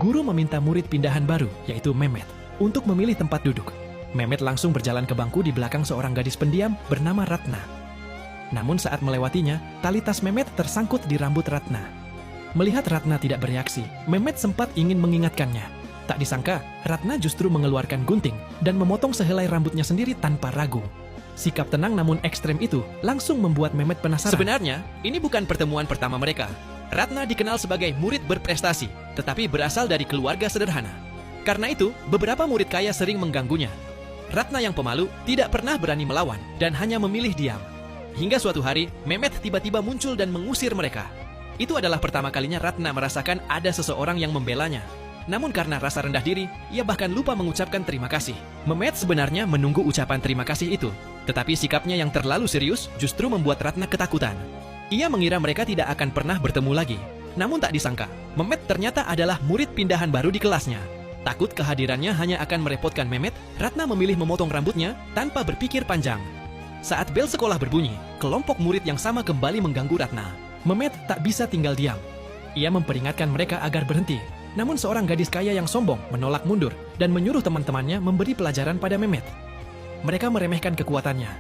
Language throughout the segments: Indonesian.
Guru meminta murid pindahan baru, yaitu Mehmet, untuk memilih tempat duduk. Mehmet langsung berjalan ke bangku di belakang seorang gadis pendiam bernama Ratna. Namun saat melewatinya, tali tas Mehmet tersangkut di rambut Ratna. Melihat Ratna tidak bereaksi, Mehmet sempat ingin mengingatkannya. Tak disangka, Ratna justru mengeluarkan gunting dan memotong sehelai rambutnya sendiri tanpa ragu. Sikap tenang namun ekstrem itu langsung membuat Mehmet penasaran. Sebenarnya, ini bukan pertemuan pertama mereka. Ratna dikenal sebagai murid berprestasi, tetapi berasal dari keluarga sederhana. Karena itu, beberapa murid kaya sering mengganggunya. Ratna yang pemalu tidak pernah berani melawan dan hanya memilih diam. Hingga suatu hari, Mehmet tiba-tiba muncul dan mengusir mereka. Itu adalah pertama kalinya Ratna merasakan ada seseorang yang membelanya. Namun karena rasa rendah diri, ia bahkan lupa mengucapkan terima kasih. Mehmet sebenarnya menunggu ucapan terima kasih itu, tetapi sikapnya yang terlalu serius justru membuat Ratna ketakutan. Ia mengira mereka tidak akan pernah bertemu lagi. Namun tak disangka, Mehmet ternyata adalah murid pindahan baru di kelasnya. Takut kehadirannya hanya akan merepotkan Mehmet, Ratna memilih memotong rambutnya tanpa berpikir panjang. Saat bel sekolah berbunyi, kelompok murid yang sama kembali mengganggu Ratna. Mehmet tak bisa tinggal diam. Ia memperingatkan mereka agar berhenti. Namun seorang gadis kaya yang sombong menolak mundur dan menyuruh teman-temannya memberi pelajaran pada Mehmet. Mereka meremehkan kekuatannya.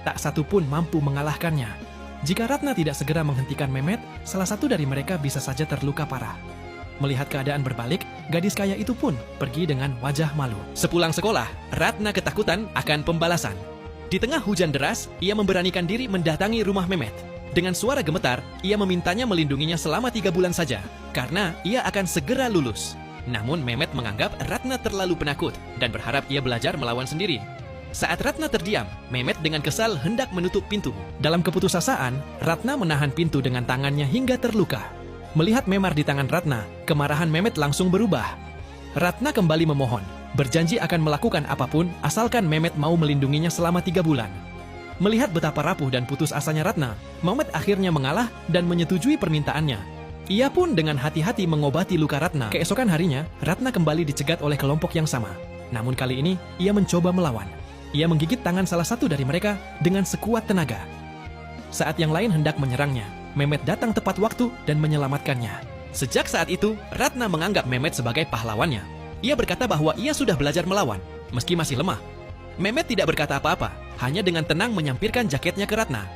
Tak satu pun mampu mengalahkannya. Jika Ratna tidak segera menghentikan Mehmet, salah satu dari mereka bisa saja terluka parah. Melihat keadaan berbalik, gadis kaya itu pun pergi dengan wajah malu. Sepulang sekolah, Ratna ketakutan akan pembalasan. Di tengah hujan deras, ia memberanikan diri mendatangi rumah Mehmet. Dengan suara gemetar, ia memintanya melindunginya selama 3 bulan saja, karena ia akan segera lulus. Namun Mehmet menganggap Ratna terlalu penakut dan berharap ia belajar melawan sendiri. Saat Ratna terdiam, Mehmet dengan kesal hendak menutup pintu. Dalam keputusasaan, Ratna menahan pintu dengan tangannya hingga terluka. Melihat memar di tangan Ratna, kemarahan Mehmet langsung berubah. Ratna kembali memohon, berjanji akan melakukan apapun asalkan Mehmet mau melindunginya selama 3 bulan. Melihat betapa rapuh dan putus asanya Ratna, Mehmet akhirnya mengalah dan menyetujui permintaannya. Ia pun dengan hati-hati mengobati luka Ratna. Keesokan harinya, Ratna kembali dicegat oleh kelompok yang sama. Namun kali ini, ia mencoba melawan. Ia menggigit tangan salah satu dari mereka dengan sekuat tenaga. Saat yang lain hendak menyerangnya, Mehmet datang tepat waktu dan menyelamatkannya. Sejak saat itu, Ratna menganggap Mehmet sebagai pahlawannya. Ia berkata bahwa ia sudah belajar melawan, meski masih lemah. Mehmet tidak berkata apa-apa, hanya dengan tenang menyampirkan jaketnya ke Ratna.